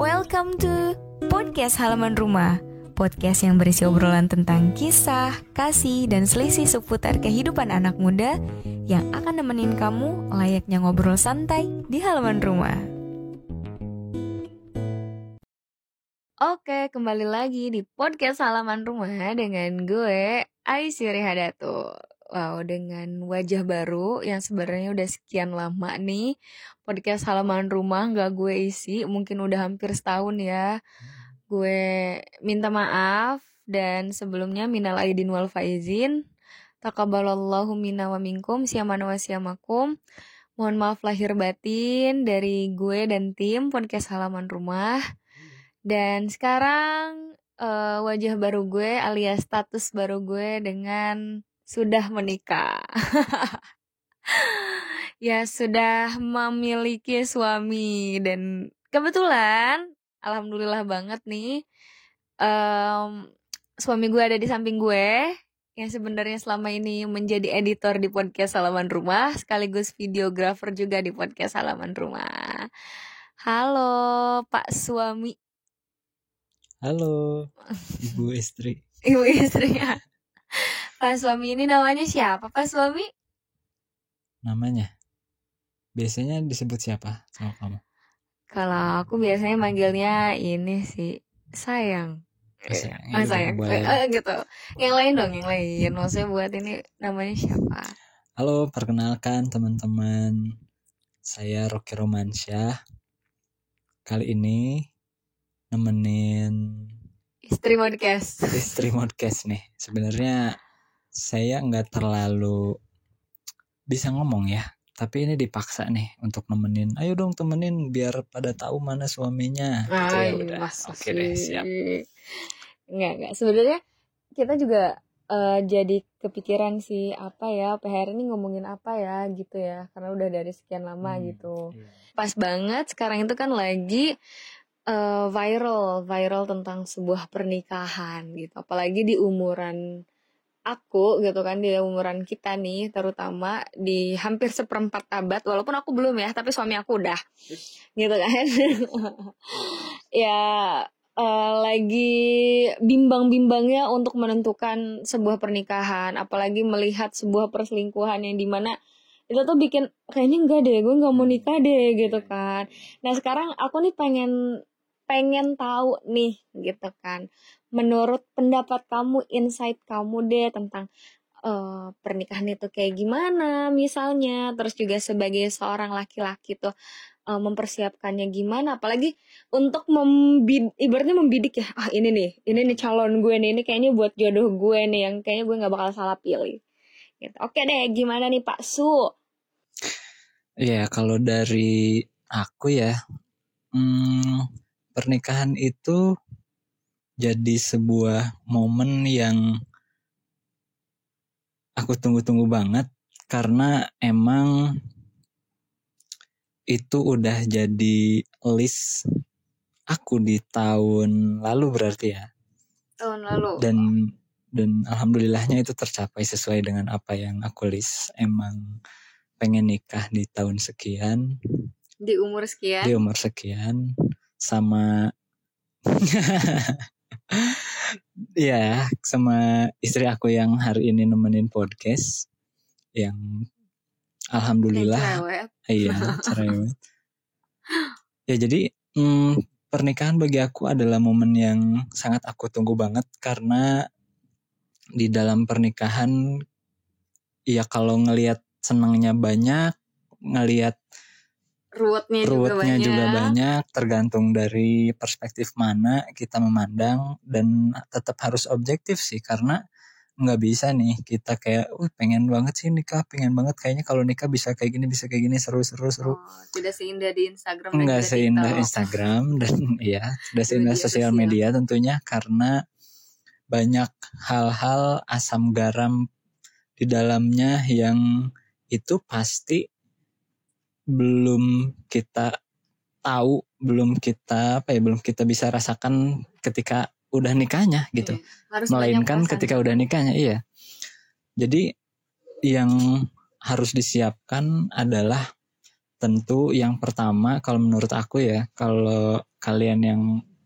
Welcome to Podcast Halaman Rumah. Podcast yang berisi obrolan tentang kisah, kasih, dan selisih seputar kehidupan anak muda yang akan nemenin kamu layaknya ngobrol santai di halaman rumah. Oke, kembali lagi di Podcast Halaman Rumah dengan gue, Aisyri Hadatul. Wow, dengan wajah baru yang sebenarnya udah sekian lama nih Podcast Halaman Rumah gak gue isi, mungkin udah hampir setahun ya. Gue minta maaf dan sebelumnya minal aidin wal faizin. Taqabbalallahu minna wa minkum siyamana wa siyamakum. Mohon maaf lahir batin dari gue dan tim Podcast Halaman Rumah. Dan sekarang wajah baru gue alias status baru gue dengan sudah menikah. Ya, sudah memiliki suami dan kebetulan alhamdulillah banget nih suami gue ada di samping gue yang sebenarnya selama ini menjadi editor di Podcast Halaman Rumah sekaligus videografer juga di Podcast Halaman Rumah. Halo Pak Suami. Halo Ibu istri. Ibu istri ya. Pak Suami ini namanya siapa Pak Suami? Namanya biasanya disebut siapa sama kamu? Kalau aku biasanya manggilnya ini sih sayang. Sayang. Gitu. Yang lain dong, yang lain. Maksudnya buat ini namanya siapa? Halo, perkenalkan teman-teman. Saya Rocky Romansyah. Kali ini nemenin Istri podcast nih. Sebenarnya saya nggak terlalu bisa ngomong ya, tapi ini dipaksa nih untuk nemenin. Ayo dong temenin biar pada tahu mana suaminya. Gitu ya udah. Oke deh, siap. Enggak. Sebenarnya kita juga jadi kepikiran sih apa ya, PR ini ngomongin apa ya gitu ya, karena udah dari sekian lama gitu. Iya. Pas banget sekarang itu kan lagi viral tentang sebuah pernikahan gitu, apalagi di umuran aku gitu kan, di umuran kita nih, terutama di hampir seperempat abad, walaupun aku belum ya, tapi suami aku udah gitu kan. Ya lagi bimbang-bimbangnya untuk menentukan sebuah pernikahan, apalagi melihat sebuah perselingkuhan yang dimana itu tuh bikin kayaknya enggak deh, gue nggak mau nikah deh gitu kan. Nah sekarang aku nih pengen tahu nih gitu kan, menurut pendapat kamu, insight kamu deh tentang pernikahan itu kayak gimana misalnya, terus juga sebagai seorang laki-laki tuh mempersiapkannya gimana, apalagi untuk ibaratnya membidik ya, ini nih calon gue nih, ini kayaknya buat jodoh gue nih yang kayaknya gue nggak bakal salah pilih gitu. Oke deh, gimana nih Pak Su? Ya kalau dari aku ya, pernikahan itu jadi sebuah momen yang aku tunggu-tunggu banget, karena emang itu udah jadi list aku di tahun lalu berarti ya. Tahun lalu. Dan alhamdulillahnya itu tercapai sesuai dengan apa yang aku list. Emang pengen nikah di tahun sekian. Di umur sekian sama ya, sama istri aku yang hari ini nemenin podcast, yang alhamdulillah cerewet. Ya jadi pernikahan bagi aku adalah momen yang sangat aku tunggu banget, karena di dalam pernikahan ya kalau ngelihat senangnya banyak, ngelihat ruwetnya juga banyak, tergantung dari perspektif mana kita memandang, dan tetap harus objektif sih, karena nggak bisa nih kita kayak pengen banget sih nikah, pengen banget kayaknya kalau nikah bisa kayak gini seru. Tidak seindah di Instagram, nggak seindah Instagram dan ya tidak seindah sosial media tentunya, karena banyak hal-hal asam garam di dalamnya yang itu pasti belum kita tahu, belum kita bisa rasakan ketika udah nikahnya gitu. Melainkan ketika udah nikahnya, iya. Jadi yang harus disiapkan adalah tentu yang pertama, kalau menurut aku ya, kalau kalian yang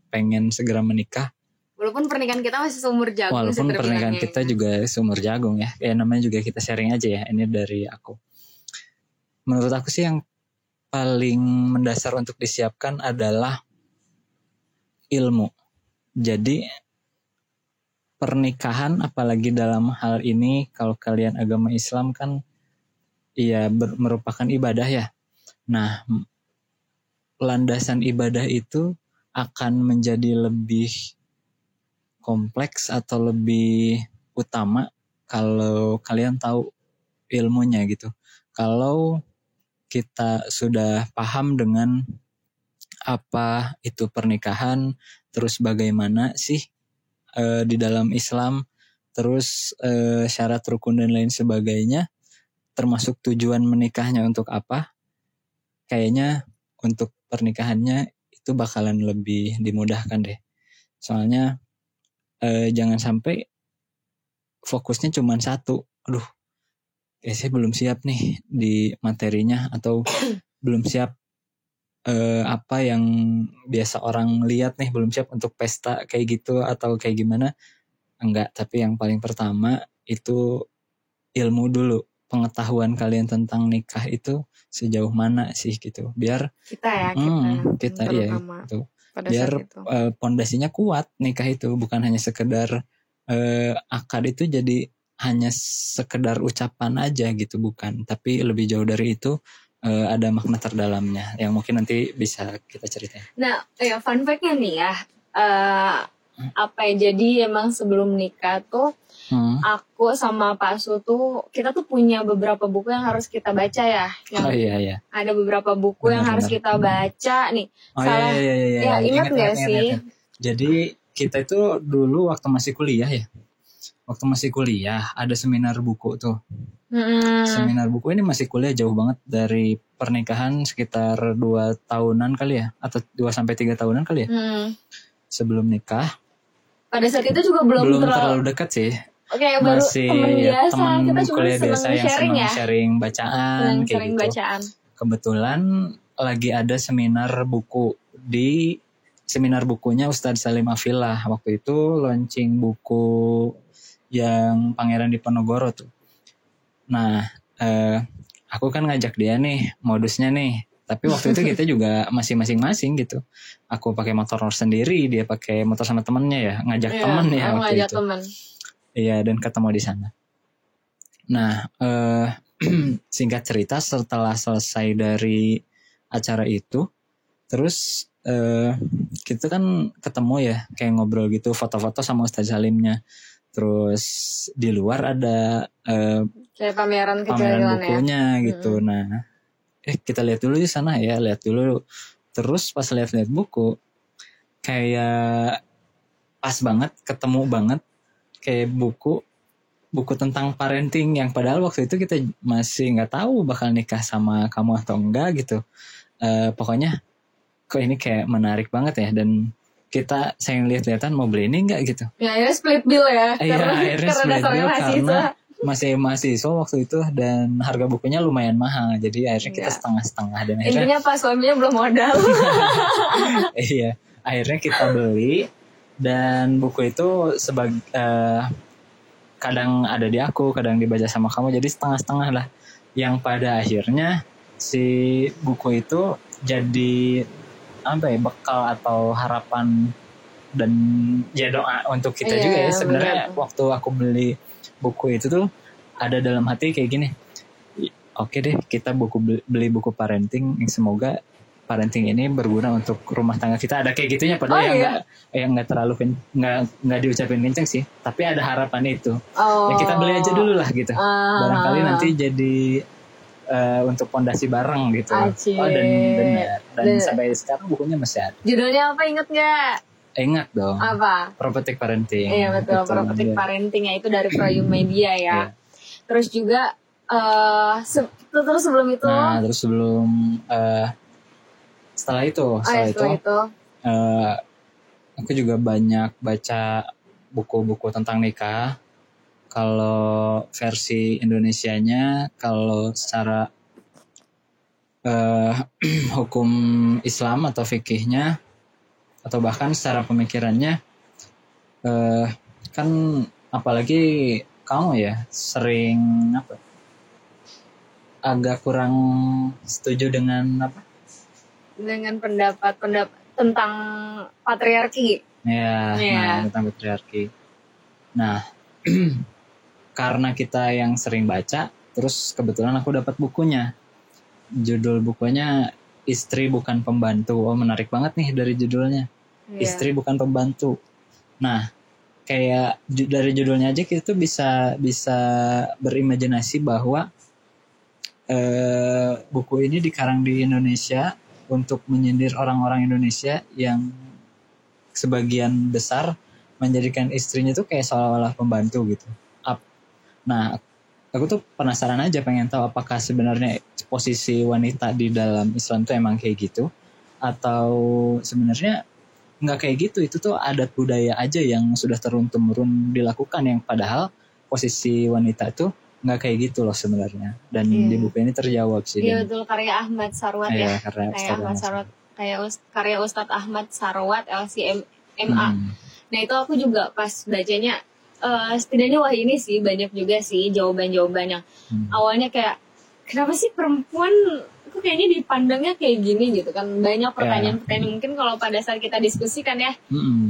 pengen segera menikah, walaupun pernikahan kita masih seumur jagung, walaupun pernikahan kita juga seumur jagung ya, namanya juga kita sharing aja ya, ini dari aku. Menurut aku sih yang paling mendasar untuk disiapkan adalah ilmu. Jadi pernikahan, apalagi dalam hal ini kalau kalian agama Islam kan ya merupakan ibadah ya. Nah, landasan ibadah itu akan menjadi lebih kompleks atau lebih utama kalau kalian tahu ilmunya gitu. Kalau kita sudah paham dengan apa itu pernikahan, terus bagaimana sih di dalam Islam, terus syarat rukun dan lain sebagainya, termasuk tujuan menikahnya untuk apa, kayaknya untuk pernikahannya itu bakalan lebih dimudahkan deh. Soalnya jangan sampai fokusnya cuma satu. Aduh, saya belum siap nih di materinya, atau belum siap apa yang biasa orang lihat nih, belum siap untuk pesta kayak gitu atau kayak gimana. Enggak, tapi yang paling pertama itu ilmu dulu. Pengetahuan kalian tentang nikah itu sejauh mana sih gitu. Biar kita ya gitu. Biar pondasinya kuat nikah itu, bukan hanya sekedar akad itu jadi hanya sekedar ucapan aja gitu, bukan. Tapi lebih jauh dari itu, ada makna terdalamnya yang mungkin nanti bisa kita ceritain. Nah, fun fact-nya nih ya, jadi emang sebelum nikah tuh aku sama Pak Su tuh kita tuh punya beberapa buku yang harus kita baca ya. Iya. Ada beberapa buku yang harus kita baca nih. Iya. Ingat nggak sih? Jadi kita itu dulu waktu masih kuliah ya. Waktu masih kuliah ada seminar buku tuh. Seminar buku ini masih kuliah, jauh banget dari pernikahan, sekitar 2 tahunan kali ya, atau 2-3 tahunan kali ya. Sebelum nikah. Pada saat itu juga belum terlalu dekat sih. Oke, masih teman kuliah biasa yang senang sharing bacaan kayak gitu. Kebetulan lagi ada seminar buku, di seminar bukunya Ustadz Salim Afillah. Waktu itu launching buku yang Pangeran Diponegoro tuh. Nah, aku kan ngajak dia nih, modusnya nih. Tapi waktu itu kita juga masih masing-masing gitu. Aku pakai motor sendiri, dia pakai motor sama temennya ya, ngajak temen ya waktu itu. Temen. Iya, dan ketemu di sana. Nah, singkat cerita, setelah selesai dari acara itu, terus kita kan ketemu ya, kayak ngobrol gitu, foto-foto sama Ustadz Salimnya. Terus di luar ada kayak pameran bukunya ya. Gitu. Nah, kita lihat dulu di sana ya, lihat dulu. Terus pas lihat buku, kayak pas banget, ketemu banget kayak buku tentang parenting, yang padahal waktu itu kita masih nggak tahu bakal nikah sama kamu atau enggak gitu. Pokoknya kok ini kayak menarik banget ya, dan kita sayang lihat-lihatan mau beli ini enggak gitu. Ya akhirnya split bill ya. Iya, akhirnya split bill karena masih mahasiswa waktu itu dan harga bukunya lumayan mahal. Jadi akhirnya kita setengah-setengah, dan akhirnya intinya pas suaminya belum modal. Iya, akhirnya kita beli, dan buku itu kadang ada di aku, kadang dibaca sama kamu, jadi setengah-setengah lah. Yang pada akhirnya si buku itu jadi bekal atau harapan dan ya doa untuk kita juga ya. Sebenarnya waktu aku beli buku itu tuh ada dalam hati kayak gini, oke deh, kita beli buku parenting, yang semoga parenting ini berguna untuk rumah tangga kita. Ada kayak gitunya, padahal yang nggak terlalu nggak diucapin kenceng sih, tapi ada harapan itu. Ya kita beli aja dulu lah gitu, barangkali nanti jadi untuk pondasi bareng gitu. Dan sampai sekarang bukunya masih ada. Judulnya apa, inget nggak? Ingat dong. Apa? Prophetic Parenting. Iya betul, Prophetic Parenting ya, itu dari Proyum Media ya. Terus juga terus sebelum itu. Nah, terus setelah itu aku juga banyak baca buku-buku tentang nikah. Kalau versi Indonesianya, kalau secara hukum Islam atau fikihnya, atau bahkan secara pemikirannya kan apalagi kamu ya sering agak kurang setuju dengan pendapat tentang patriarki. Nah tentang patriarki. Nah karena kita yang sering baca, terus kebetulan aku dapat bukunya. Judul bukunya Istri Bukan Pembantu. Oh, menarik banget nih dari judulnya. Istri Bukan Pembantu. Nah, kayak dari judulnya aja kita tuh bisa berimajinasi bahwa buku ini dikarang di Indonesia untuk menyindir orang-orang Indonesia yang sebagian besar menjadikan istrinya tuh kayak seolah-olah pembantu gitu. Nah, aku tuh penasaran aja, pengen tahu apakah sebenarnya posisi wanita di dalam Islam tuh emang kayak gitu, atau sebenarnya nggak kayak gitu. Itu tuh adat budaya aja yang sudah turun-temurun dilakukan, yang padahal posisi wanita tuh nggak kayak gitu loh sebenarnya. Dan di buku ini terjawab sih. Iya betul, karya Ahmad Sarwat ya. Karya Ustadz Ahmad Sarwat LCMA. Nah itu aku juga pas bacanya setidaknya wah ini sih banyak juga sih jawaban-jawaban yang awalnya kayak kenapa sih perempuan kok kayaknya dipandangnya kayak gini gitu kan, banyak pertanyaan-pertanyaan mungkin kalau pada saat kita diskusikan ya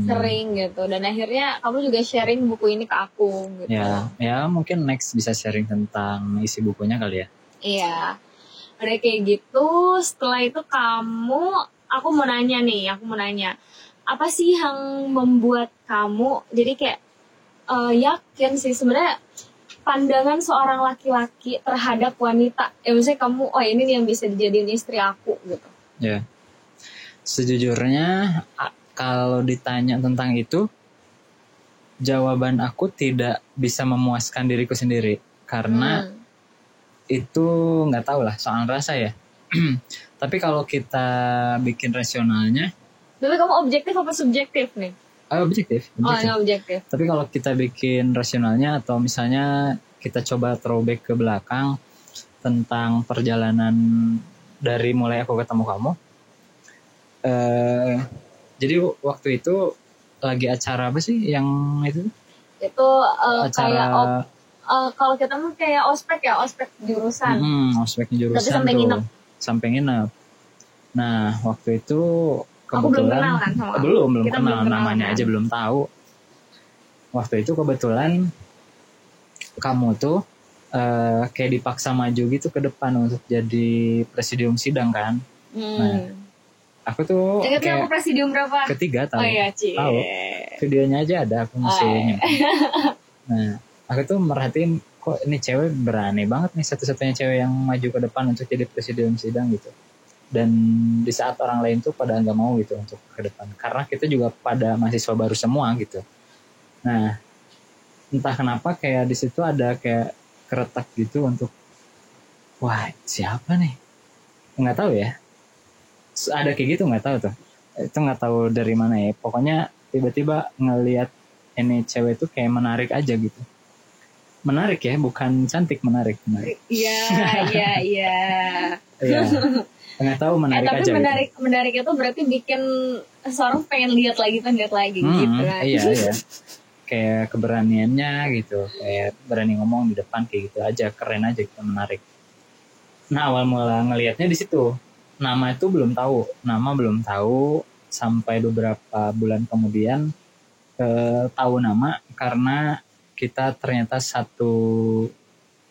sering gitu, dan akhirnya kamu juga sharing buku ini ke aku gitu. Ya mungkin next bisa sharing tentang isi bukunya kali ya. Iya, udah kayak gitu. Setelah itu aku mau nanya apa sih yang membuat kamu jadi kayak yakin sih sebenarnya pandangan seorang laki-laki terhadap wanita, misalnya kamu ini nih yang bisa dijadiin istri aku gitu. Ya, sejujurnya kalau ditanya tentang itu, jawaban aku tidak bisa memuaskan diriku sendiri karena itu nggak tahu lah, soal rasa ya. Tapi kalau kita bikin rasionalnya, tapi kamu objektif apa subjektif nih? Objektif. Objektif. Tapi kalau kita bikin rasionalnya, atau misalnya kita coba throwback ke belakang tentang perjalanan dari mulai aku ketemu kamu. Jadi waktu itu lagi acara apa sih yang itu? Itu acara kalau kita mah kayak ospek jurusan. Ospek jurusan. Tapi sampai nginep. Nah, waktu itu kebetulan aku belum kenal kan sama belum kenal namanya kan? Aja belum tahu. Waktu itu kebetulan kamu tuh kayak dipaksa maju gitu ke depan untuk jadi presidium sidang kan. Nah, aku tuh kayak aku presidium berapa? Ketiga tahu. Oh iya, tahu. Videonya aja ada, aku masih Nah, aku tuh merhatiin kok ini cewek berani banget nih, satu-satunya cewek yang maju ke depan untuk jadi presidium sidang gitu. Dan di saat orang lain tuh pada nggak mau gitu untuk ke depan, karena kita juga pada mahasiswa baru semua gitu. Nah, entah kenapa kayak di situ ada kayak keretak gitu untuk wah siapa nih, nggak tahu ya, ada kayak gitu, nggak tahu tuh, itu nggak tahu dari mana ya. Pokoknya tiba-tiba ngelihat ini cewek tuh kayak menarik aja gitu. Menarik ya, bukan cantik, menarik. Iya. Nggak tahu, menarik tapi aja. Tapi menarik itu berarti bikin seorang pengen lihat lagi gitu kan. Iya. Kayak keberaniannya gitu, kayak berani ngomong di depan kayak gitu aja, keren aja gitu, menarik. Nah, awal mula ngelihatnya di situ. Nama belum tahu sampai beberapa bulan kemudian tahu nama karena kita ternyata satu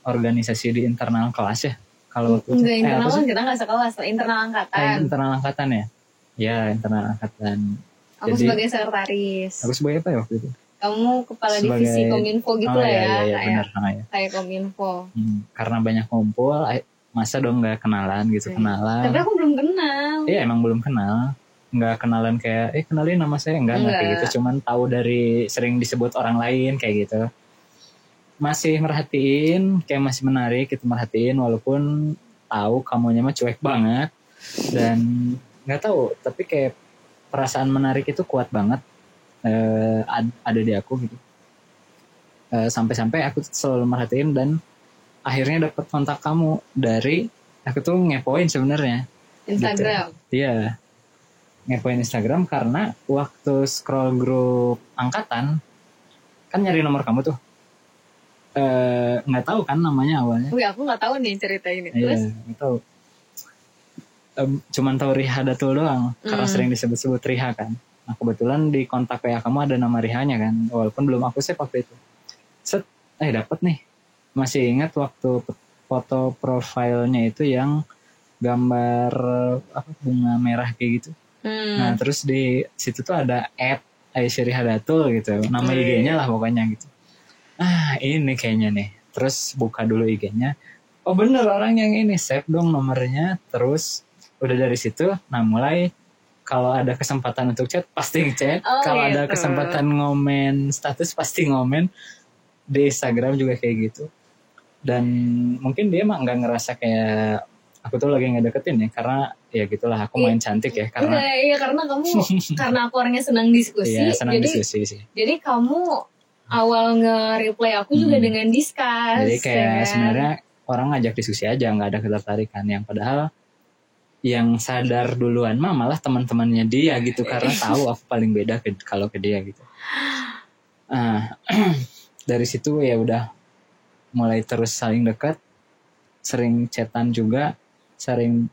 organisasi di internal kelas ya. Kalau enggak internal kan kita nggak sekelas, internal angkatan. Internal angkatan ya? Ya, internal angkatan. Aku jadi, sebagai sekretaris. Aku sebagai apa ya waktu itu? Kamu kepala divisi Kominfo gitu lah ya. Iya, benar. Kayak Kominfo. Karena banyak ngumpul, masa dong nggak kenalan gitu, kenalan. Tapi aku belum kenal. Iya, emang belum kenal. Nggak kenalan kayak, kenalin nama saya, enggak kayak gitu. Cuman tahu dari sering disebut orang lain kayak gitu. Masih merhatiin, kayak masih menarik gitu, merhatiin walaupun tahu kamunya mah cuek banget. Dan nggak tahu, tapi kayak perasaan menarik itu kuat banget ada di aku gitu. Sampai-sampai aku selalu merhatiin, dan akhirnya dapat kontak kamu dari, aku tuh ngepoin sebenarnya Instagram. Gitu. Iya. ngepoin Instagram karena waktu scroll grup angkatan kan nyari nomor kamu tuh, nggak tahu kan namanya awalnya. Wih, aku nggak tahu nih cerita ini. Iya, Terus nggak tahu. Cuman tahu Riha Datul doang karena sering disebut-sebut Riha kan. Nah kebetulan di kontak WA kamu ada nama Rihanya kan, walaupun belum aku save waktu itu. Set, dapet nih. Masih ingat waktu foto profilnya itu yang gambar bunga merah kayak gitu. Nah terus di situ tuh ada @Aisyah Datul gitu, nama IG-nya lah pokoknya gitu. Ini kayaknya nih. Terus buka dulu IG-nya. Oh bener orang yang ini, save dong nomornya. Terus udah dari situ, nah mulai kalau ada kesempatan untuk chat pasti ngechat. Kalau ada kesempatan ngomen status pasti ngomen. Di Instagram juga kayak gitu. Dan mungkin dia mah nggak ngerasa kayak aku tuh lagi ngedeketin ya, karena ya gitulah aku main cantik ya. Karena karena kamu karena aku orangnya senang diskusi. Iya, senang diskusi sih. Jadi kamu awal nge-reply aku juga dengan discuss. Jadi kayak sebenarnya orang ngajak diskusi aja, nggak ada ketertarikan. Yang padahal yang sadar duluan malah teman-temannya dia gitu, karena tahu aku paling beda kalau ke dia gitu. Dari situ ya udah mulai terus saling dekat, sering chatan juga, sering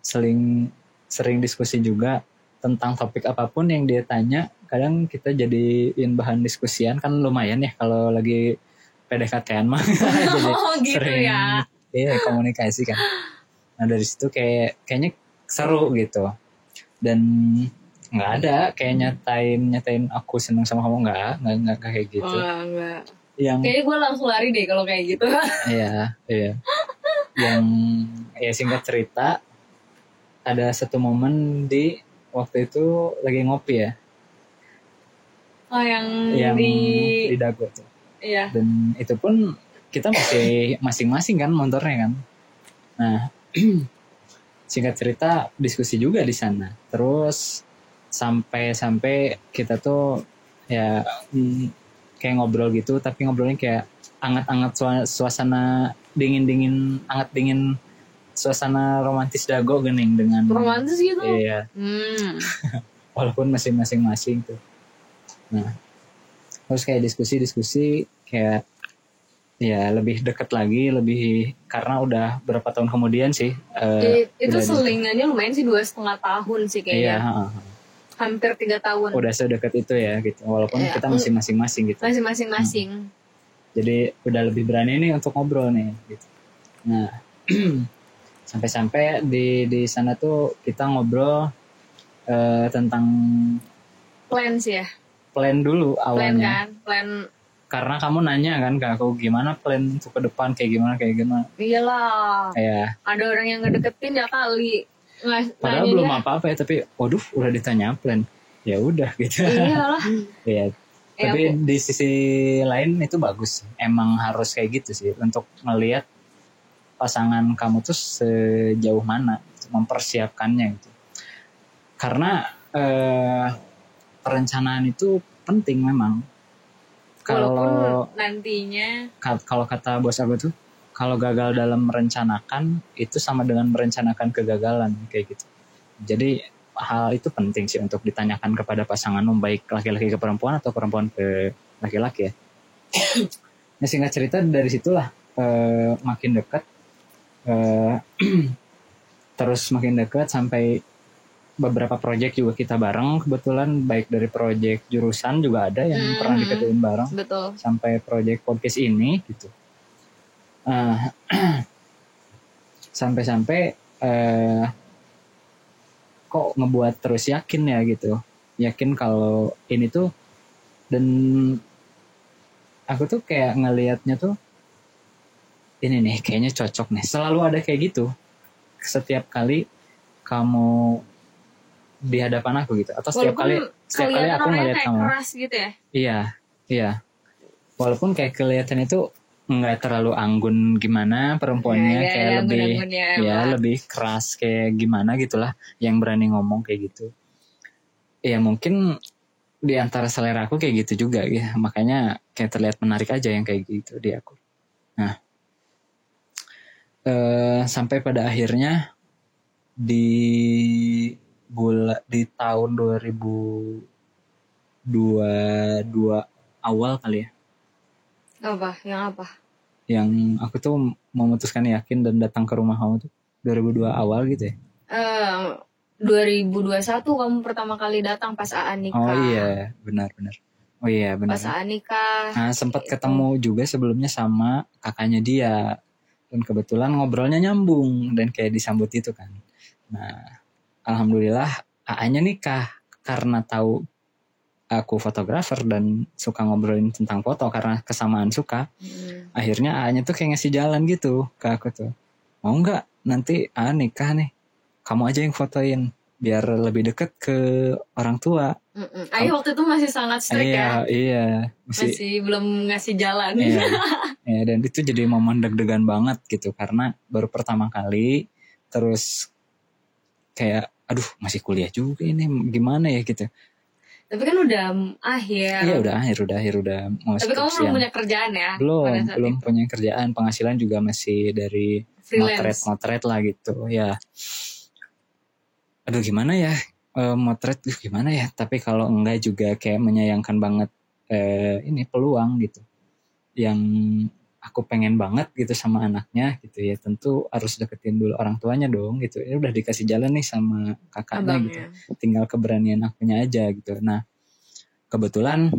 diskusi juga tentang topik apapun yang dia tanya. Kadang kita jadiin bahan diskusian, kan lumayan ya kalau lagi PDKT-an mah. Jadi gitu sering komunikasi kan. Nah dari situ kayaknya seru gitu. Dan nggak ada kayak nyatain aku seneng sama kamu, nggak kayak gitu. Enggak. Kayaknya gue langsung lari deh kalau kayak gitu. Iya. Yang singkat cerita, ada satu momen di waktu itu lagi ngopi ya. Yang di Dago tuh. Iya. Dan itu pun kita masih masing-masing kan motornya kan. Nah, singkat cerita diskusi juga di sana. Terus sampai kita tuh ya kayak ngobrol gitu, tapi ngobrolnya kayak anget-anget, suasana dingin suasana romantis Dago gening dengan romantis gitu. Iya. Walaupun masing-masing tuh. Nah, terus kayak diskusi kayak ya lebih dekat lagi, lebih karena udah berapa tahun kemudian sih. Itu selingannya lumayan sih, 2,5 tahun sih kayaknya. Iya. Hampir 3 tahun. Udah sedekat itu ya gitu, walaupun kita masih masing-masing gitu. Masing-masing. Jadi udah lebih berani nih untuk ngobrol nih gitu. Nah, sampai-sampai di sana tuh kita ngobrol tentang plan sih ya. Plan dulu awalnya. Plan. Karena kamu nanya kan ke aku gimana plan untuk ke depan, kayak gimana. Iyalah. Iya. Ada orang yang ngedeketin ya kali. Padahal belum apa-apa ya, tapi waduh udah ditanya plan. Ya udah gitu. Iyalah. Iya. Tapi di sisi lain itu bagus. Emang harus kayak gitu sih untuk ngelihat pasangan kamu tuh sejauh mana mempersiapkannya gitu. Karena perencanaan itu penting memang. Kalau nantinya, kalau kata bos aku tuh, kalau gagal dalam merencanakan itu sama dengan merencanakan kegagalan kayak gitu. Jadi hal itu penting sih untuk ditanyakan kepada pasanganmu, baik laki-laki ke perempuan atau perempuan ke laki-laki ya. Nah, singkat cerita dari situlah makin dekat, terus makin dekat sampai beberapa proyek juga kita bareng, kebetulan baik dari proyek jurusan juga ada yang pernah dikerjain bareng. Betul. Sampai proyek podcast ini gitu. Sampai kok ngebuat terus yakin ya gitu. Yakin kalau ini tuh, dan aku tuh kayak ngelihatnya tuh ini nih kayaknya cocok nih. Selalu ada kayak gitu. Setiap kali kamu di hadapan aku gitu, atau setiap kali aku ngeliat kamu keras gitu ya. Iya. Walaupun kayak kelihatan itu nggak terlalu anggun gimana perempuannya, kayak lebih keras kayak gimana gitulah, yang berani ngomong kayak gitu. Ya mungkin di antara selera aku kayak gitu juga ya, makanya kayak terlihat menarik aja yang kayak gitu di aku. Nah, sampai pada akhirnya di di tahun 2022 awal kali ya. Apa? Yang aku tuh memutuskan yakin dan datang ke rumah kamu tuh 2002 awal gitu ya. 2021 kamu pertama kali datang pas AA nikah. Oh iya, benar. Oh iya, benar. Pas AA nikah. Nah, sempat ketemu juga sebelumnya sama kakaknya dia. Dan kebetulan ngobrolnya nyambung dan kayak disambut itu kan. Nah, alhamdulillah AA-nya nikah karena tahu aku fotografer dan suka ngobrolin tentang foto karena kesamaan suka. Akhirnya AA-nya tuh kayak ngasih jalan gitu ke aku tuh. Mau nggak nanti AA nikah nih, kamu aja yang fotoin biar lebih deket ke orang tua. Ayah waktu itu masih sangat strict ya. Iya. Masih belum ngasih jalan. Iya. Ya, dan itu jadi momen deg-degan banget gitu karena baru pertama kali, terus kayak aduh masih kuliah juga ini gimana ya gitu. Tapi kan udah akhir. Iya udah akhir udah mau. Tapi kamu belum punya kerjaan ya? Belum punya kerjaan, penghasilan juga masih dari motret lah gitu ya. Aduh gimana ya, motret gimana ya, tapi kalau enggak juga kayak menyayangkan banget ini peluang gitu yang aku pengen banget gitu sama anaknya gitu ya, tentu harus deketin dulu orang tuanya dong gitu ya. Udah dikasih jalan nih sama kakaknya gitu, tinggal keberanian akunya aja gitu. Nah kebetulan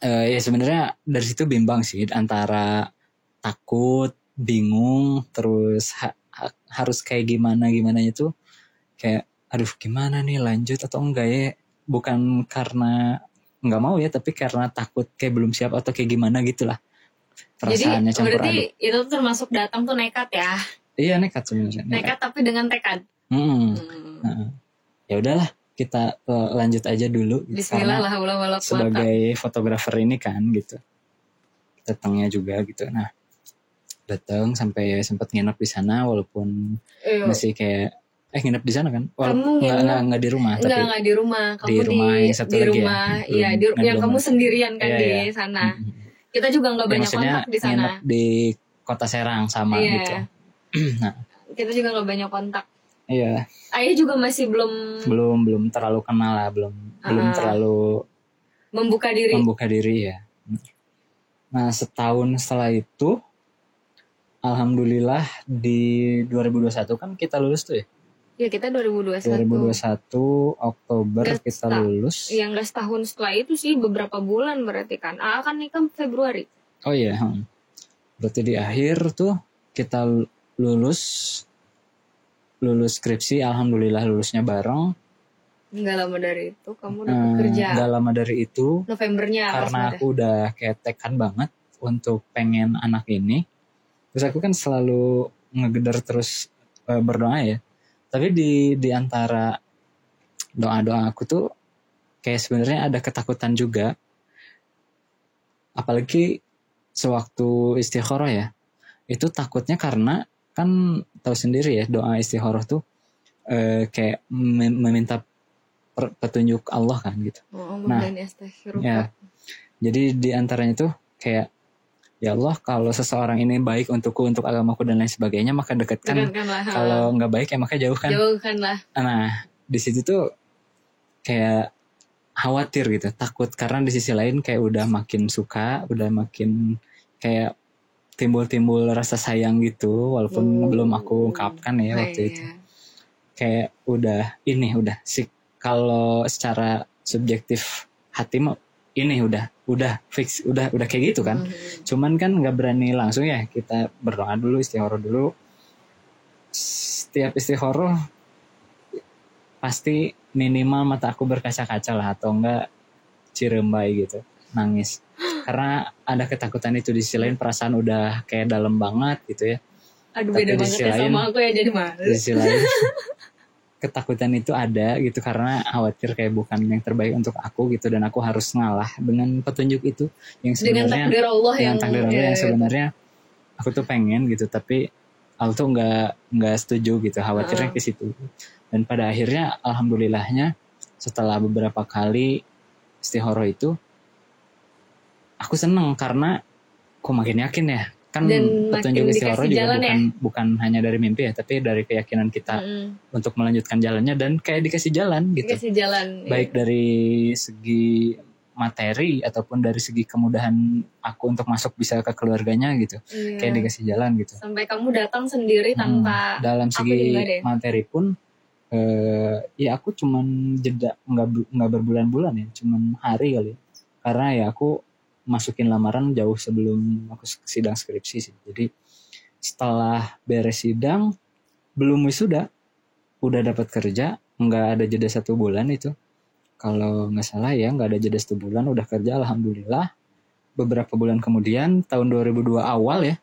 ya sebenarnya dari situ bimbang sih, antara takut, bingung, terus harus kayak gimana itu kayak aduh gimana nih lanjut atau enggak ya, bukan karena nggak mau ya, tapi karena takut kayak belum siap atau kayak gimana gitulah, perasaannya campur aduk. Jadi itu termasuk datang tuh nekat ya? Iya nekat sebenarnya. Nekat tapi dengan tekad. Nah, ya udahlah kita lanjut aja dulu. Bismillah lah, sebagai fotografer ini kan gitu, datangnya juga gitu. Nah datang sampai sempat nginep di sana walaupun masih kayak nginep di sana kan? Nggak di rumah, tapi nggak di rumah. Kamu di rumah yang satu lagi rumah, ya. Iya, yang kamu sendirian kan di sana. Kita juga nggak banyak kontak di sana. Nginep di Kota Serang sama gitu. Nah, kita juga nggak banyak kontak. Iya. Ayah juga masih belum terlalu kenal lah, belum terlalu membuka diri ya. Nah setahun setelah itu, alhamdulillah di 2021 kan kita lulus tuh ya. Iya kita 2021 Oktober kita lulus. Yang gak setahun setelah itu sih, beberapa bulan berarti kan. Kan nikah Februari. Oh iya. Berarti di akhir tuh kita lulus skripsi, alhamdulillah lulusnya bareng. Gak lama dari itu kamu udah bekerja. Gak lama dari itu. Novembernya. Karena aku udah kayak tekan banget untuk pengen anak ini. Terus aku kan selalu ngegedar terus berdoa ya. Tapi di antara doa-doa aku tuh kayak sebenarnya ada ketakutan juga. Apalagi sewaktu istikharah ya. Itu takutnya karena kan tahu sendiri ya, doa istikharah tuh kayak meminta petunjuk Allah kan gitu. Nah, ya. Jadi di antaranya tuh kayak ya Allah, kalau seseorang ini baik untukku, untuk agamaku dan lain sebagainya, maka dekatkan. Kalau nggak baik ya maka jauhkanlah. Nah di situ tuh kayak khawatir gitu, takut karena di sisi lain kayak udah makin suka, udah makin kayak timbul rasa sayang gitu, walaupun belum aku ungkapkan ya waktu itu. Kayak udah sih, kalau secara subjektif hati mau ini udah fix, udah kayak gitu kan. Cuman kan nggak berani langsung ya, kita berdoa dulu, istikharah dulu. Setiap istikharah pasti minimal mata aku berkaca-kaca lah, atau enggak cirembai gitu, nangis. Karena ada ketakutan itu, di sisi lain perasaan udah kayak dalam banget gitu ya. Aduh beda banget ya sama aku ya, jadi males. Di sisi lain ketakutan itu ada gitu, karena khawatir kayak bukan yang terbaik untuk aku gitu, dan aku harus ngalah dengan petunjuk itu yang sebenarnya dengan takdir Allah yang sebenarnya aku tuh pengen gitu, tapi aku tuh nggak setuju gitu, khawatirnya ke situ. Dan pada akhirnya alhamdulillahnya setelah beberapa kali istikharah itu aku seneng karena aku makin yakin ya kan Dan petunjuk makin istihoroh dikasih juga jalan ya. bukan hanya dari mimpi ya, tapi dari keyakinan kita untuk melanjutkan jalannya, dan kayak dikasih jalan gitu. Dikasih jalan. Baik dari segi materi ataupun dari segi kemudahan aku untuk masuk bisa ke keluarganya gitu. Iya. Kayak dikasih jalan gitu. Sampai kamu datang sendiri tanpa dalam aku segi juga deh. materi pun ya aku cuman jeda nggak berbulan-bulan ya, cuman hari kali. Karena ya aku masukin lamaran jauh sebelum aku sidang skripsi sih. Jadi setelah beres sidang belum wisuda udah dapat kerja, nggak ada jeda 1 bulan itu. Kalau nggak salah ya, nggak ada jeda 1 bulan udah kerja, alhamdulillah. Beberapa bulan kemudian tahun 2002 awal ya.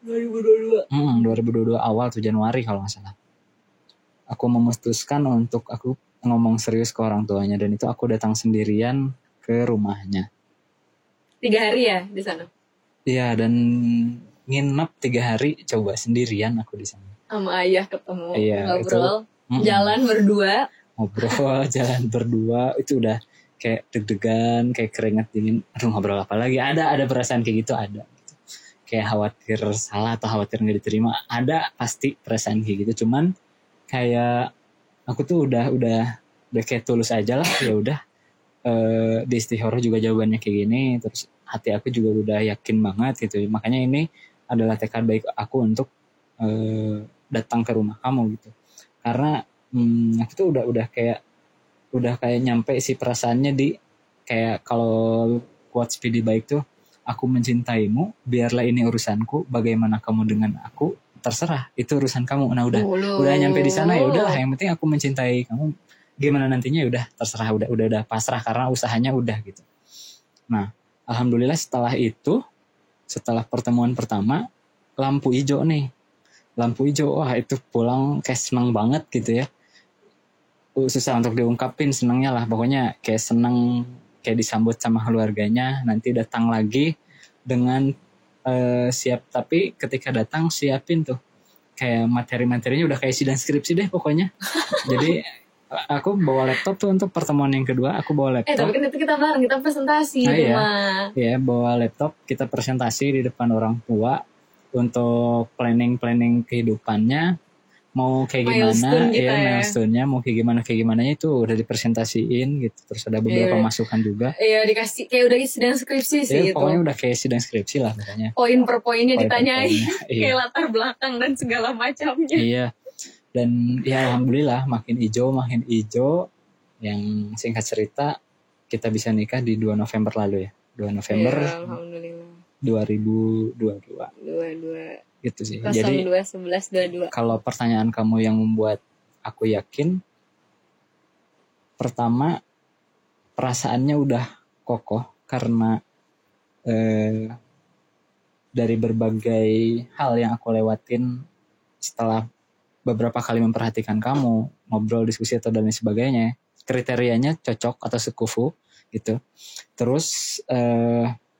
2022 awal tuh Januari kalau nggak salah. Aku memutuskan untuk aku ngomong serius ke orang tuanya, dan itu aku datang sendirian ke rumahnya. 3 hari ya di sana? Iya, dan nginep 3 hari coba sendirian aku di sana. Sama ayah ketemu, Iya, ngobrol, jalan berdua. Ngobrol, jalan berdua, itu udah kayak deg-degan, kayak keringat dingin. Aduh, ngobrol apa lagi? Ada perasaan kayak gitu, ada. Kayak khawatir salah atau khawatir nggak diterima, ada pasti perasaan kayak gitu. Cuman kayak aku tuh udah kayak tulus aja lah, ya udah. Di istihoroh juga jawabannya kayak gini, terus hati aku juga udah yakin banget gitu. Makanya ini adalah tekad baik aku untuk datang ke rumah kamu gitu. Karena aku tuh udah kayak nyampe si perasaannya di kayak kalau quotes Speedy baik tuh, aku mencintaimu, biarlah ini urusanku, bagaimana kamu dengan aku terserah, itu urusan kamu. Nah udah nyampe di sana, ya udahlah, yang penting aku mencintai kamu, gimana nantinya udah terserah, udah pasrah karena usahanya udah gitu. Nah alhamdulillah setelah itu, setelah pertemuan pertama, lampu hijau, wah itu pulang kayak seneng banget gitu ya. Susah untuk diungkapin senengnya lah, pokoknya kayak seneng, kayak disambut sama keluarganya, nanti datang lagi dengan siap. Tapi ketika datang siapin tuh kayak materi-materinya udah kayak sidang skripsi deh pokoknya. Jadi aku bawa laptop tuh untuk pertemuan yang kedua, aku bawa laptop. Tapi kan itu kita bareng, kita presentasi di rumah. Iya, bawa laptop, kita presentasi di depan orang tua untuk planning kehidupannya, mau kayak gimana, milestone-nya mau kayak gimana itu udah dipresentasiin gitu. Terus ada beberapa masukan juga. Iya, dikasih kayak udah sidang skripsi sih itu. Pokoknya udah kayak sidang skripsi lah makanya. Poin per poinnya ditanyain, kayak latar belakang dan segala macamnya. Iya. Dan ya alhamdulillah makin hijau. Yang singkat cerita, kita bisa nikah di 2 November lalu ya. 2 November. Ya, alhamdulillah. 2022. Gitu sih. 02/11/22. Kalau pertanyaan kamu yang membuat aku yakin, pertama perasaannya udah kokoh karena dari berbagai hal yang aku lewatin setelah beberapa kali memperhatikan kamu, ngobrol, diskusi atau dan lain sebagainya, kriterianya cocok atau sekufu gitu. Terus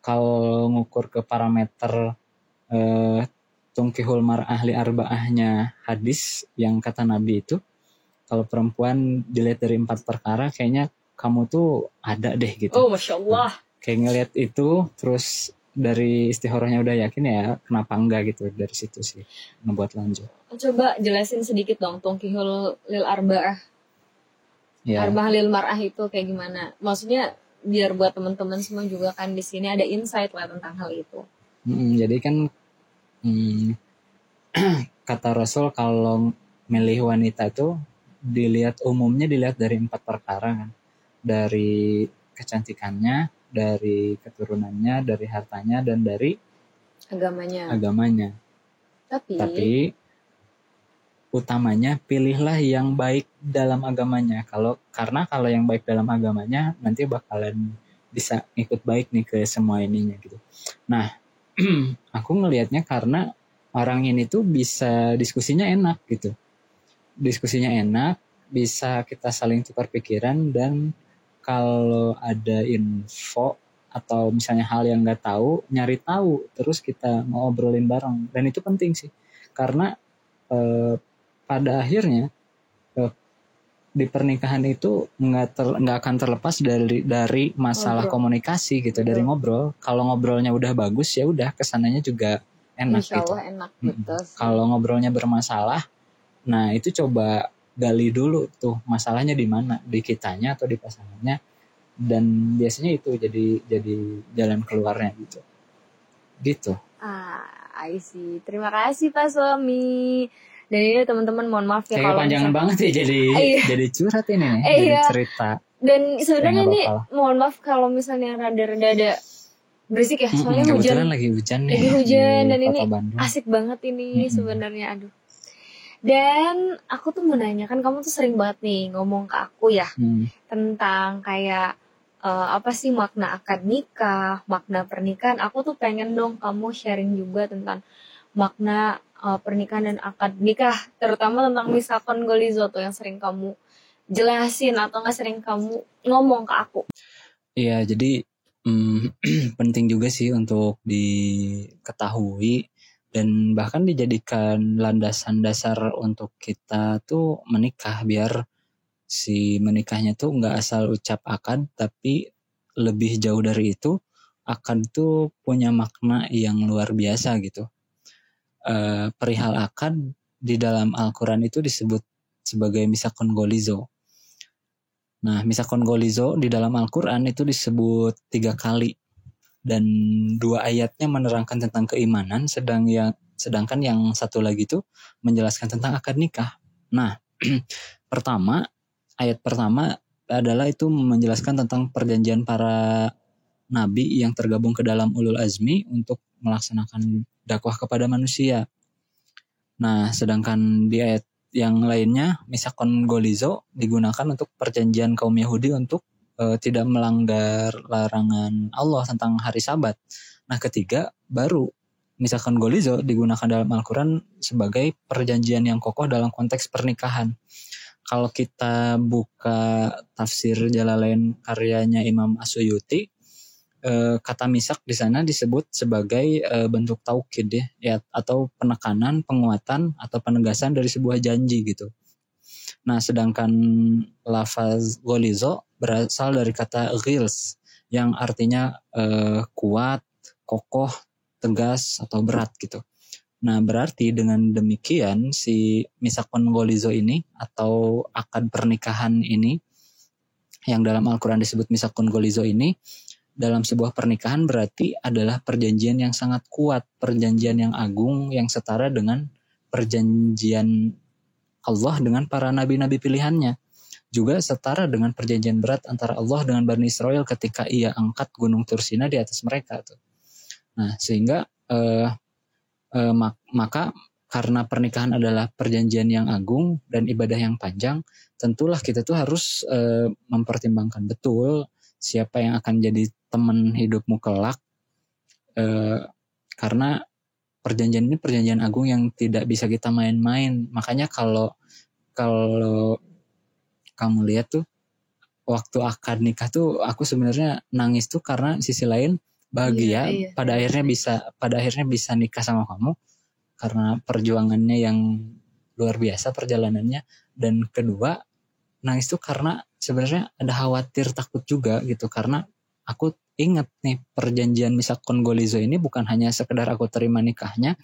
kalau ngukur ke parameter tungkihul mar'ah li arba'ahnya hadis yang kata Nabi itu, kalau perempuan dilihat dari 4 perkara kayaknya kamu tuh ada deh gitu. Oh Masya Allah. Kayak ngelihat itu, terus dari istihorohnya udah yakin ya, kenapa enggak gitu. Dari situ sih ngebuat lanjut. Coba jelasin sedikit dong tungkihul lil arba'ah. Arba'ah lil mar'ah itu kayak gimana? Maksudnya biar buat teman-teman semua juga kan di sini ada insight lah tentang hal itu. Jadi kan kata Rasul kalau milih wanita tuh umumnya dilihat dari 4 perkara kan. Dari kecantikannya, dari keturunannya, dari hartanya, dan dari agamanya. Tapi utamanya pilihlah yang baik dalam agamanya. Karena kalau yang baik dalam agamanya nanti bakalan bisa ikut baik nih ke semua ininya gitu. Nah, aku ngelihatnya karena orang ini tuh bisa diskusinya enak gitu. Diskusinya enak, bisa kita saling tukar pikiran, dan kalau ada info atau misalnya hal yang nggak tahu, nyari tahu, terus kita ngobrolin bareng. Dan itu penting sih, karena pada akhirnya di pernikahan itu nggak akan terlepas dari masalah komunikasi gitu, dari ngobrol. Kalau ngobrolnya udah bagus ya udah kesananya juga enak Insya gitu. Allah enak, betul sih. Kalau ngobrolnya bermasalah, nah itu coba gali dulu tuh masalahnya di mana, di kitanya atau di pasangannya, dan biasanya itu jadi jalan keluarnya gitu. I see. Terima kasih Pak Suami. Dan ini teman-teman mohon maaf ya Kayak kalau panjangan misalnya banget ya iya. jadi curhat ini nih, jadi Iya. cerita. Dan Ya sebenarnya nggak ini apa-apa lah. mohon maaf kalau misalnya rada-rada ada berisik ya, soalnya Kebetulan hujan. lagi hujan nih Lagi di hujan dan ini kota Bandung. asik banget ini sebenarnya, aduh. Dan aku tuh mau nanya, kan kamu tuh sering banget nih ngomong ke aku ya tentang kayak apa sih makna akad nikah, makna pernikahan. Aku tuh pengen dong kamu sharing juga tentang makna pernikahan dan akad nikah, terutama tentang misakon golizo tuh yang sering kamu jelasin atau nggak sering kamu ngomong ke aku. Iya, jadi penting juga sih untuk diketahui dan bahkan dijadikan landasan dasar untuk kita tuh menikah, biar si menikahnya tuh nggak asal ucap akad, tapi lebih jauh dari itu, akad tuh punya makna yang luar biasa gitu. Perihal akad di dalam Al-Quran itu disebut sebagai misakon golizo. Nah, misakon golizo di dalam Al-Quran itu disebut 3 kali. Dan 2 ayatnya menerangkan tentang keimanan, sedangkan yang satu lagi itu menjelaskan tentang akad nikah. Nah, ayat pertama adalah itu menjelaskan tentang perjanjian para nabi yang tergabung ke dalam ulul azmi untuk melaksanakan dakwah kepada manusia. Nah, sedangkan di ayat yang lainnya, misakon golizo digunakan untuk perjanjian kaum Yahudi untuk tidak melanggar larangan Allah tentang hari Sabat. Nah, ketiga baru misakon golizo digunakan dalam Al-Quran sebagai perjanjian yang kokoh dalam konteks pernikahan. Kalau kita buka tafsir Jalalain karyanya Imam As-Suyuti, kata misak di sana disebut sebagai bentuk taukid ya, atau penekanan, penguatan atau penegasan dari sebuah janji gitu. Nah, sedangkan lafaz golizo berasal dari kata ghils yang artinya kuat, kokoh, tegas atau berat gitu. Nah, berarti dengan demikian si misakon golizo ini atau akad pernikahan ini yang dalam Al-Quran disebut misakon golizo ini dalam sebuah pernikahan berarti adalah perjanjian yang sangat kuat, perjanjian yang agung yang setara dengan perjanjian Allah dengan para nabi-nabi pilihannya. Juga setara dengan perjanjian berat antara Allah dengan Bani Israel ketika ia angkat gunung Tursina di atas mereka tuh. Nah, sehingga maka karena pernikahan adalah perjanjian yang agung dan ibadah yang panjang, tentulah kita tuh harus mempertimbangkan betul siapa yang akan jadi teman hidupmu kelak, karena perjanjian ini perjanjian agung yang tidak bisa kita main-main. Makanya kalau kamu lihat tuh waktu akad nikah tuh aku sebenarnya nangis tuh karena sisi lain bahagia pada akhirnya bisa nikah sama kamu karena perjuangannya yang luar biasa perjalanannya, dan kedua nangis tuh karena sebenarnya ada khawatir takut juga gitu, karena aku ingat nih perjanjian misakon golizo ini bukan hanya sekedar aku terima nikahnya,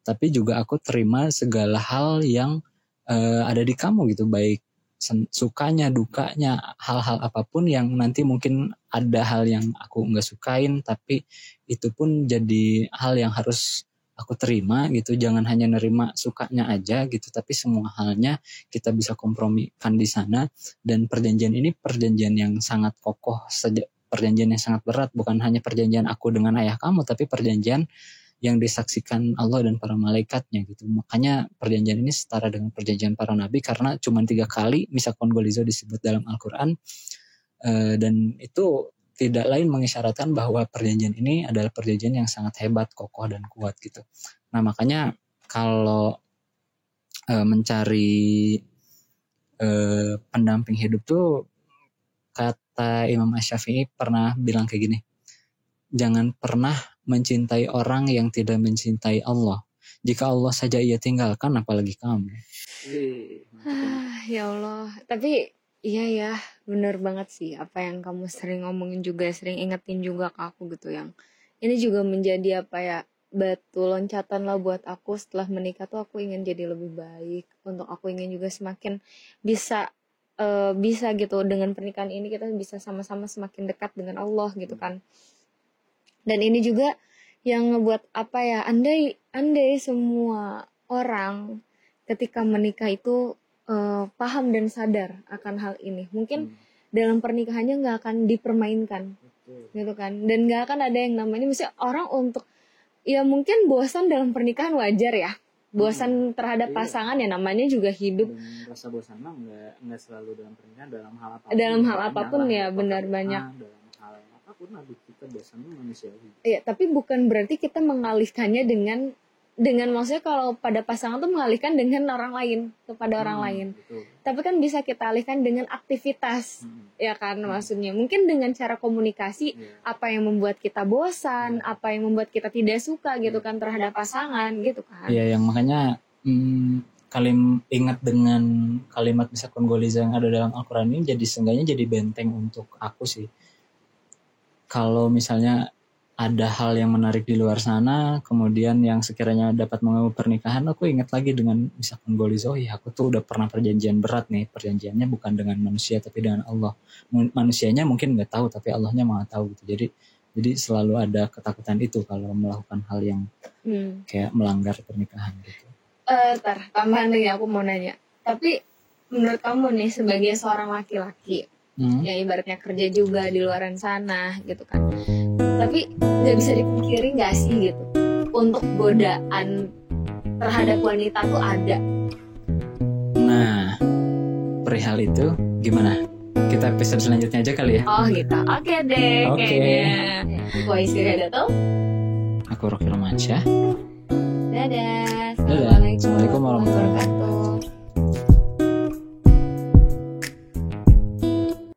tapi juga aku terima segala hal yang ada di kamu gitu, baik sukanya, dukanya, hal-hal apapun yang nanti mungkin ada hal yang aku nggak sukain, tapi itu pun jadi hal yang harus aku terima gitu. Jangan hanya nerima sukanya aja gitu, tapi semua halnya kita bisa kompromikan di sana. Dan perjanjian ini perjanjian yang sangat kokoh, perjanjian yang sangat berat, bukan hanya perjanjian aku dengan ayah kamu, tapi perjanjian yang disaksikan Allah dan para malaikatnya gitu. Makanya perjanjian ini setara dengan perjanjian para nabi karena cuma 3 kali misakon golizo disebut dalam Al-Quran, dan itu tidak lain mengisyaratkan bahwa perjanjian ini adalah perjanjian yang sangat hebat, kokoh dan kuat gitu. Nah, makanya kalau mencari pendamping hidup tuh, kata Imam Asy-Syafi'i pernah bilang kayak gini, jangan pernah mencintai orang yang tidak mencintai Allah. Jika Allah saja ia tinggalkan, apalagi kamu. Ya Allah, tapi iya ya, bener banget sih apa yang kamu sering ngomongin juga, sering ingetin juga ke aku gitu, yang ini juga menjadi apa ya, batu loncatan lah buat aku. Setelah menikah tuh aku ingin jadi lebih baik, untuk aku ingin juga semakin bisa bisa gitu, dengan pernikahan ini kita bisa sama-sama semakin dekat dengan Allah gitu kan. Dan ini juga yang ngebuat apa ya, andai semua orang ketika menikah itu paham dan sadar akan hal ini, mungkin dalam pernikahannya nggak akan dipermainkan gitu kan. Dan nggak akan ada yang namanya misalnya orang untuk, ya mungkin bosan dalam pernikahan wajar ya, bosan terhadap pasangan ya, namanya juga hidup. Dan rasa bosan mah nggak selalu dalam pernikahan, dalam hal apapun ya, benar banyak. Dalam hal apapun lah kita bosan manusiawi. Iya, tapi bukan berarti kita mengalihkannya dengan maksudnya kalau pada pasangan tuh mengalihkan dengan orang lain kepada orang lain. Betul. Tapi kan bisa kita alihkan dengan aktivitas, ya kan, maksudnya mungkin dengan cara komunikasi, apa yang membuat kita bosan, apa yang membuat kita tidak suka gitu kan terhadap pasangan gitu kan. Iya, yang makanya ingat dengan kalimat misalkan Goliza yang ada dalam Al-Quran ini, jadi seenggaknya jadi benteng untuk aku sih. Kalau misalnya ada hal yang menarik di luar sana, kemudian yang sekiranya dapat mengganggu pernikahan, aku ingat lagi dengan misalkan Goliza, aku tuh udah pernah perjanjian berat nih, perjanjiannya bukan dengan manusia tapi dengan Allah. Manusianya mungkin nggak tahu tapi Allahnya maha tahu gitu. Jadi selalu ada ketakutan itu kalau melakukan hal yang kayak melanggar pernikahan gitu. Tambahan lagi aku mau nanya. Tapi menurut kamu nih sebagai seorang laki-laki, yang ibaratnya kerja juga di luaran sana gitu kan, tapi nggak bisa dipikiri nggak sih gitu, untuk godaan terhadap wanita tuh ada? Nah, perihal itu gimana? Kita episode selanjutnya aja kali ya. Oh gitu, oke deh. Kayaknya gua istirahat tuh. Aku Rocky Romansyah. Dadah. Assalamualaikum warahmatullahi wabarakatuh.